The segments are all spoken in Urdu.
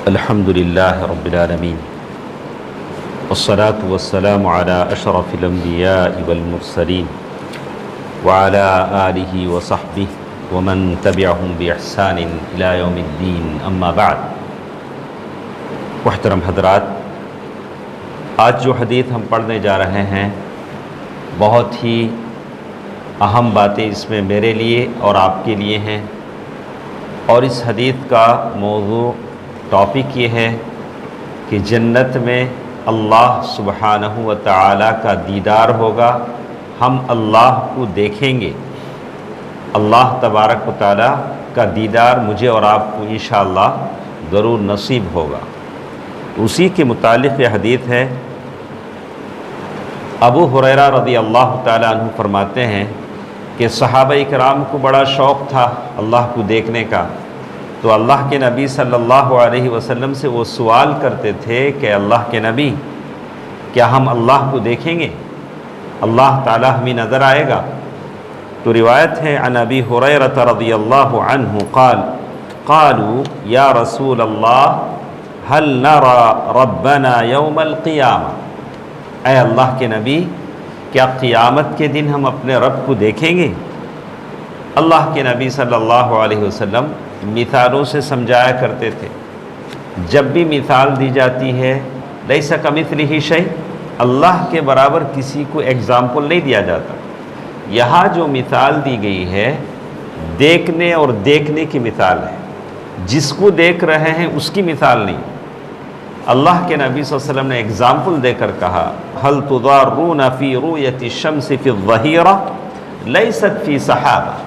الحمد للہ رب العالمین والصلاة والسلام علی اشرف الانبیاء والمرسلین وعلی آلہ وصحبہ ومن تبعہم بإحسان الی یوم الدین، اما بعد۔ محترم حضرات، آج جو حدیث ہم پڑھنے جا رہے ہیں بہت ہی اہم باتیں اس میں میرے لیے اور آپ کے لیے ہیں، اور اس حدیث کا موضوع ٹاپک یہ ہے کہ جنت میں اللہ سبحانہ و تعالیٰ کا دیدار ہوگا، ہم اللہ کو دیکھیں گے۔ اللہ تبارک و تعالیٰ کا دیدار مجھے اور آپ کو انشاءاللہ ضرور نصیب ہوگا۔ اسی کے متعلق یہ حدیث ہے۔ ابو ہریرہ رضی اللہ تعالیٰ عنہ فرماتے ہیں کہ صحابہ کرام کو بڑا شوق تھا اللہ کو دیکھنے کا، تو اللہ کے نبی صلی اللہ علیہ وسلم سے وہ سوال کرتے تھے کہ اللہ کے نبی، کیا ہم اللہ کو دیکھیں گے؟ اللہ تعالیٰ ہمیں نظر آئے گا؟ تو روایت ہے عن ابی ہریرہ رضی اللہ عنہ قال قالوا یا رسول اللہ هل نرى ربنا یوم القیامہ، اے اللہ کے نبی، کیا قیامت کے دن ہم اپنے رب کو دیکھیں گے؟ اللہ کے نبی صلی اللہ علیہ وسلم مثالوں سے سمجھایا کرتے تھے۔ جب بھی مثال دی جاتی ہے لیس کمثلہ شیء، اللہ کے برابر کسی کو ایگزامپل نہیں دیا جاتا۔ یہاں جو مثال دی گئی ہے دیکھنے اور دیکھنے کی مثال ہے، جس کو دیکھ رہے ہیں اس کی مثال نہیں۔ اللہ کے نبی صلی اللہ علیہ وسلم نے ایگزامپل دے کر کہا هل تضارون فی رؤیت الشمس فی الظہیرہ لیست فی سحابہ۔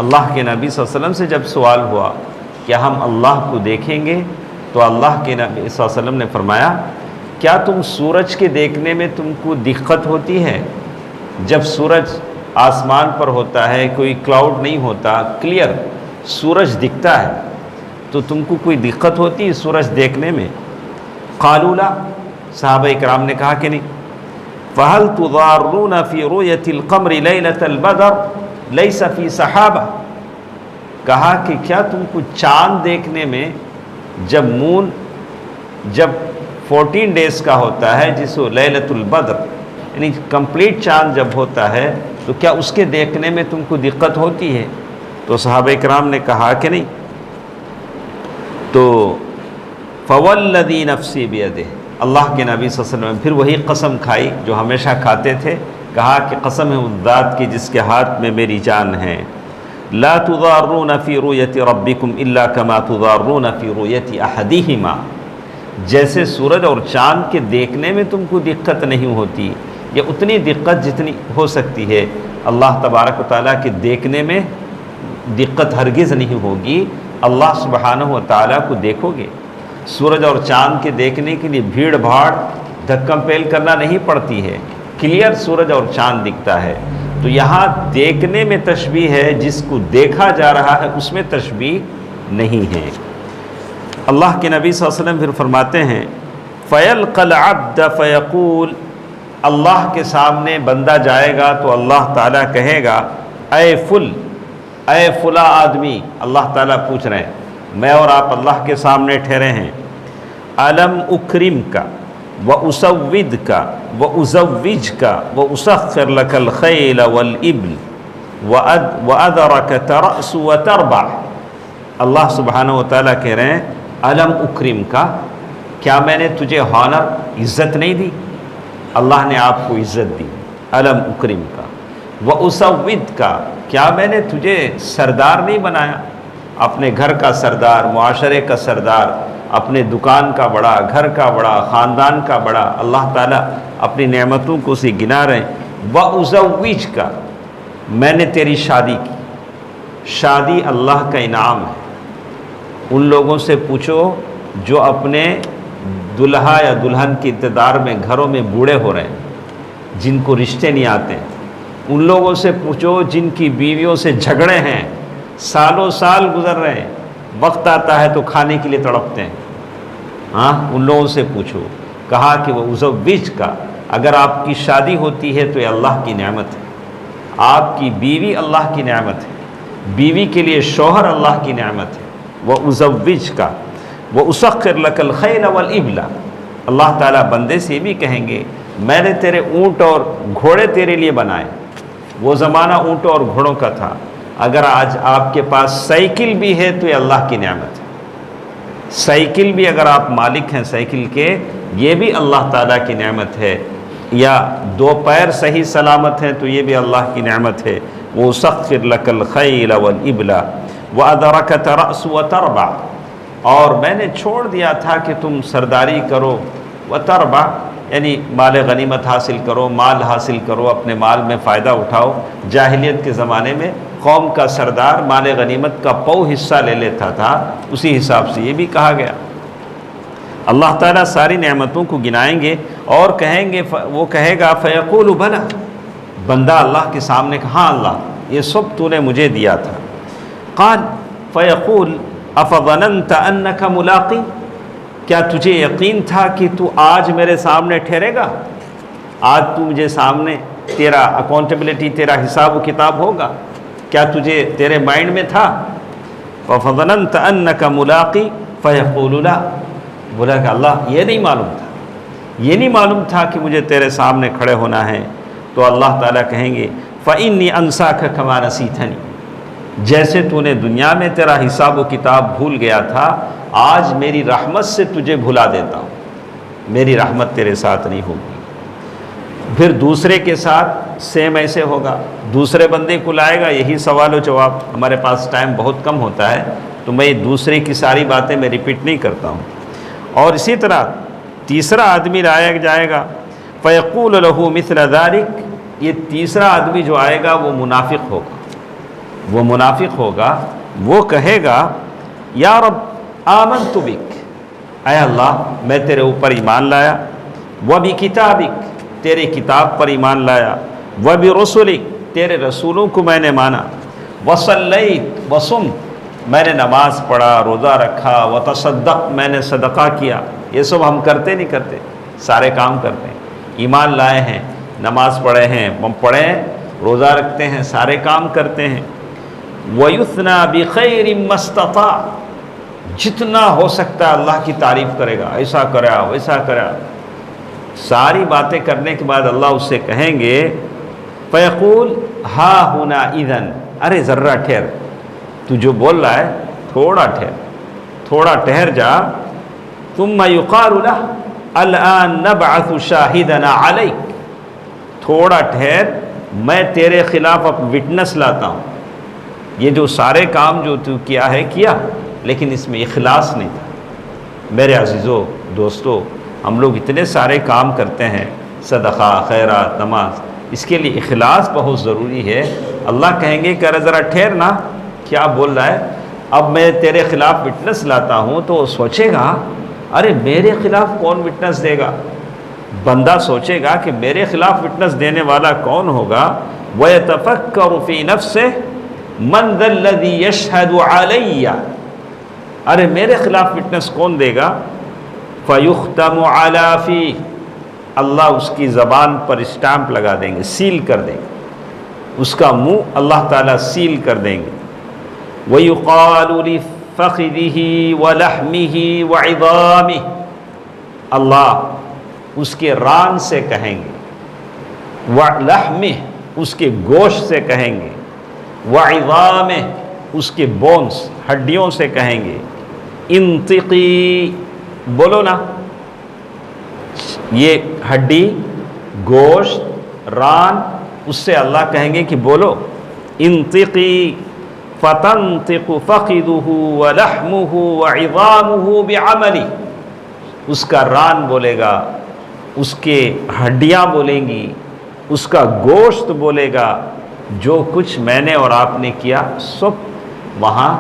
اللہ کے نبی صلی اللہ علیہ وسلم سے جب سوال ہوا کہ ہم اللہ کو دیکھیں گے، تو اللہ کے نبی صلی اللہ علیہ وسلم نے فرمایا کیا تم سورج کے دیکھنے میں تم کو دقت ہوتی ہے؟ جب سورج آسمان پر ہوتا ہے، کوئی کلاؤڈ نہیں ہوتا، کلیئر سورج دکھتا ہے، تو تم کو کوئی دقت ہوتی ہے سورج دیکھنے میں؟ قالوا لا، صحابہ کرام نے کہا کہ نہیں۔ فہل تضارون فی رؤیت القمر لیلۃ البدر لیس فی سحابہ، کہا کہ کیا تم کو چاند دیکھنے میں، جب مون جب 14 ڈیز کا ہوتا ہے جس کو لیلۃ البدر یعنی کمپلیٹ چاند جب ہوتا ہے، تو کیا اس کے دیکھنے میں تم کو دقت ہوتی ہے؟ تو صحابہ کرام نے کہا کہ نہیں۔ تو فوالذی نفسی بیدہ، اللہ کے نبی صلی اللہ علیہ وسلم پھر وہی قسم کھائی جو ہمیشہ کھاتے تھے، کہا کہ قسم ہے اس ذات کی جس کے ہاتھ میں میری جان ہے، لا تضارون فی رؤیت ربکم الا کما تضارون فی رؤیت احدہما، جیسے سورج اور چاند کے دیکھنے میں تم کو دقت نہیں ہوتی، یا اتنی دقت جتنی ہو سکتی ہے اللہ تبارک و تعالیٰ کے دیکھنے میں دقت ہرگز نہیں ہوگی۔ اللہ سبحانہ و تعالیٰ کو دیکھو گے، سورج اور چاند کے دیکھنے کے لیے بھیڑ بھاڑ دھکم پیل کرنا نہیں پڑتی ہے، کلیئر سورج اور چاند دکھتا ہے۔ تو یہاں دیکھنے میں تشبیہ ہے، جس کو دیکھا جا رہا ہے اس میں تشبیہ نہیں ہے۔ اللہ کے نبی صلی اللہ علیہ وسلم پھر فرماتے ہیں فَيَلْقَ الْعَبْدَ فَيَقُولُ، اللہ کے سامنے بندہ جائے گا تو اللہ تعالیٰ کہے گا اے فلاں آدمی، اللہ تعالیٰ پوچھ رہے ہیں، میں اور آپ اللہ کے سامنے ٹھہرے ہیں، الم اکرمک واسودک وازوجک واسخر لک الخیل والابل وادرکت ترأس وتربع، اللہ سبحانہ و تعالیٰ کہہ رہے ہیں الم اکرمک، کیا میں نے تجھے ہانر عزت نہیں دی؟ اللہ نے آپ کو عزت دی، الم اکرمک واسودک، کیا میں نے تجھے سردار نہیں بنایا؟ اپنے گھر کا سردار، معاشرے کا سردار، اپنے دکان کا بڑا، گھر کا بڑا، خاندان کا بڑا، اللہ تعالیٰ اپنی نعمتوں کو سے گنا رہے ہیں۔ وَأُزَوِّجْكَ، میں نے تیری شادی کی، شادی اللہ کا انعام ہے۔ ان لوگوں سے پوچھو جو اپنے دلہا یا دلہن کے انتظار میں گھروں میں بوڑھے ہو رہے ہیں، جن کو رشتے نہیں آتے ہیں، ان لوگوں سے پوچھو جن کی بیویوں سے جھگڑے ہیں، سالوں سال گزر رہے ہیں، وقت آتا ہے تو کھانے کے لیے تڑپتے ہیں، ہاں ان لوگوں سے پوچھو۔ کہا کہ وہ ازوج کا، اگر آپ کی شادی ہوتی ہے تو یہ اللہ کی نعمت ہے، آپ کی بیوی اللہ کی نعمت ہے، بیوی کے لیے شوہر اللہ کی نعمت ہے۔ وہ ازوج کا وَأُسَخِّرْ لَكَ الْخَيْلَ وَالْإِبْلَ، اللہ تعالیٰ بندے سے بھی کہیں گے میں نے تیرے اونٹ اور گھوڑے تیرے لیے بنائے۔ وہ زمانہ اونٹوں اور گھوڑوں کا تھا، اگر آج آپ کے پاس سائیکل بھی ہے تو یہ اللہ کی نعمت ہے۔ سائیکل بھی اگر آپ مالک ہیں سائیکل کے، یہ بھی اللہ تعالیٰ کی نعمت ہے، یا دو پیر صحیح سلامت ہیں تو یہ بھی اللہ کی نعمت ہے۔ وَأُسَخِّرْ لَكَ الْخَيْلَ وَالْإِبْلَ وَأَدْرَكَتَ رَأْسُ وَتَرْبَعْ، اور میں نے چھوڑ دیا تھا کہ تم سرداری کرو، وَتَرْبَعْ یعنی مال غنیمت حاصل کرو، مال حاصل کرو، اپنے مال میں فائدہ اٹھاؤ۔ جاہلیت کے زمانے میں قوم کا سردار مال غنیمت کا پو حصہ لے لیتا تھا، اسی حساب سے یہ بھی کہا گیا۔ اللہ تعالیٰ ساری نعمتوں کو گنائیں گے اور کہیں گے، وہ کہے گا فیقول بلا، بندہ اللہ کے سامنے کہ ہاں اللہ یہ سب تو نے مجھے دیا تھا۔ قال فیقول افظننت انک ملاقی، کیا تجھے یقین تھا کہ تو آج میرے سامنے ٹھہرے گا؟ آج تو مجھے سامنے تیرا اکاؤنٹیبلٹی، تیرا حساب و کتاب ہوگا، کیا تجھے تیرے مائنڈ میں تھا؟ فَفَظَنَنْتَ أَنَّكَ مُلَاقِي فَيَقُولُ لَا، بولا کہ اللہ یہ نہیں معلوم تھا، یہ نہیں معلوم تھا کہ مجھے تیرے سامنے کھڑے ہونا ہے۔ تو اللہ تعالیٰ کہیں گے فَإِنِّي أَنْسَاكَ كَمَا نَسِيتَنِي، جیسے تو نے دنیا میں تیرا حساب و کتاب بھول گیا تھا، آج میری رحمت سے تجھے بھلا دیتا ہوں، میری رحمت تیرے ساتھ نہیں ہوگی۔ پھر دوسرے کے ساتھ سیم ایسے ہوگا، دوسرے بندے کو لائے گا، یہی سوال و جواب۔ ہمارے پاس ٹائم بہت کم ہوتا ہے تو میں دوسرے کی ساری باتیں میں ریپیٹ نہیں کرتا ہوں۔ اور اسی طرح تیسرا آدمی لایا جائے گا، فیقول لہ مثل ذلک، یہ تیسرا آدمی جو آئے گا وہ منافق ہوگا، وہ منافق ہوگا، وہ کہے گا یا رب آمنت بک، اے اللہ میں تیرے اوپر ایمان لایا، وبکتابک، تیرے کتاب پر ایمان لایا، وبرسلک، تیرے رسولوں کو میں نے مانا، وصلیت وصمت، میں نے نماز پڑھا، روزہ رکھا، وتصدق، میں نے صدقہ کیا۔ یہ سب ہم کرتے نہیں کرتے؟ سارے کام کرتے ہیں، ایمان لائے ہیں، نماز پڑھے ہیں، ہم پڑھے ہیں، روزہ رکھتے ہیں، سارے کام کرتے ہیں۔ وَيُثْنَى بِخَيْرٍ مَّا اسْتَطَاعَ، جتنا ہو سکتا ہے اللہ کی تعریف کرے گا، ایسا کرا ویسا کرا۔ ساری باتیں کرنے کے بعد اللہ اس سے کہیں گے فیقول ہا ہونا اذن، ارے ذرہ ٹھہر، تو جو بول رہا ہے تھوڑا ٹھہر، تھوڑا ٹھہر جا۔ ثم یقال لہ الآن نبعث شاہدنا علیک، تھوڑا ٹھہر، میں تیرے خلاف اب وٹنس لاتا ہوں۔ یہ جو سارے کام جو تو کیا ہے کیا، لیکن اس میں اخلاص نہیں تھا۔ میرے عزیزو دوستو، ہم لوگ اتنے سارے کام کرتے ہیں، صدقہ، خیرات، نماز، اس کے لیے اخلاص بہت ضروری ہے۔ اللہ کہیں گے کہ ارے ذرا ٹھہر نا، کیا بول رہا ہے؟ اب میں تیرے خلاف وٹنس لاتا ہوں، تو وہ سوچے گا ارے میرے خلاف کون وٹنس دے گا؟ بندہ سوچے گا کہ میرے خلاف وٹنس دینے والا کون ہوگا؟ وَيَتَفَكَّرُ فِي نَفْسِهِ مَنْ ذَا الَّذِي يَشْهَدُ عَلَيَّ، ارے میرے خلاف وٹنس کون دے گا؟ فَيُخْتَمُ عَلَى فِيهِ، اللہ اس کی زبان پر اسٹامپ لگا دیں گے، سیل کر دیں گے، اس کا منہ اللہ تعالیٰ سیل کر دیں گے۔ وَيُقَالُ لِفَخِذِهِ وَلَحْمِهِ وَعِظَامِهِ، اللہ اس کے ران سے کہیں گے، وَلَحْمِهِ اس کے گوشت سے کہیں گے، وَعِظَامِهِ اس کے بونس ہڈیوں سے کہیں گے، انطقی، بولو نا، یہ ہڈی، گوشت، ران، اس سے اللہ کہیں گے کہ بولو، انطقی فتنطق فخذه ولحمه وعظامه بعملی، اس کا ران بولے گا، اس کے ہڈیاں بولیں گی، اس کا گوشت بولے گا، جو کچھ میں نے اور آپ نے کیا سب وہاں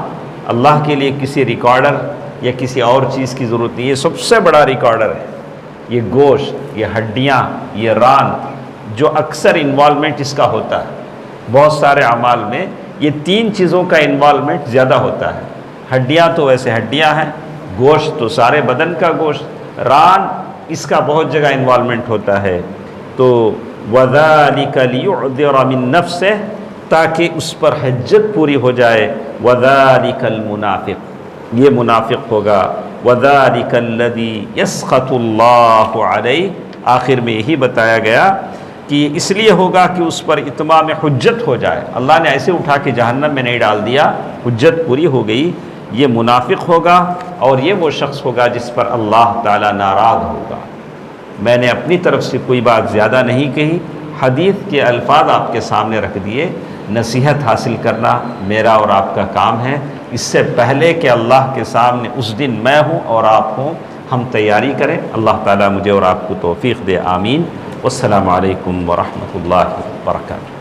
اللہ کے لیے کسی ریکارڈر یا کسی اور چیز کی ضرورت نہیں، یہ سب سے بڑا ریکارڈر ہے۔ یہ گوشت، یہ ہڈیاں، یہ ران، جو اکثر انوالومنٹ اس کا ہوتا ہے، بہت سارے اعمال میں یہ تین چیزوں کا انوالومنٹ زیادہ ہوتا ہے۔ ہڈیاں تو ویسے ہڈیاں ہیں، گوشت تو سارے بدن کا گوشت، ران اس کا بہت جگہ انوالومنٹ ہوتا ہے۔ تو وَذَلِكَ لِيُعْذِرَ مِن نَفْسِهِ، تاکہ اس پر حجت پوری ہو جائے۔ وَذَلِكَ الْمُنَافِقُ، یہ منافق ہوگا۔ وَذَلِكَ الَّذِي يَسْخَطُ اللَّهُ عَلَيْهِ، آخر میں یہی بتایا گیا کہ یہ اس لیے ہوگا کہ اس پر اتمام حجت ہو جائے، اللہ نے ایسے اٹھا کے جہنم میں نہیں ڈال دیا، حجت پوری ہو گئی، یہ منافق ہوگا اور یہ وہ شخص ہوگا جس پر اللہ تعالیٰ ناراض ہوگا۔ میں نے اپنی طرف سے کوئی بات زیادہ نہیں کہی، حدیث کے الفاظ آپ کے سامنے رکھ دیے، نصیحت حاصل کرنا میرا اور آپ کا کام ہے، اس سے پہلے کہ اللہ کے سامنے اس دن میں ہوں اور آپ ہوں، ہم تیاری کریں۔ اللہ تعالیٰ مجھے اور آپ کو توفیق دے، آمین۔ والسلام علیکم ورحمۃ اللہ وبرکاتہ۔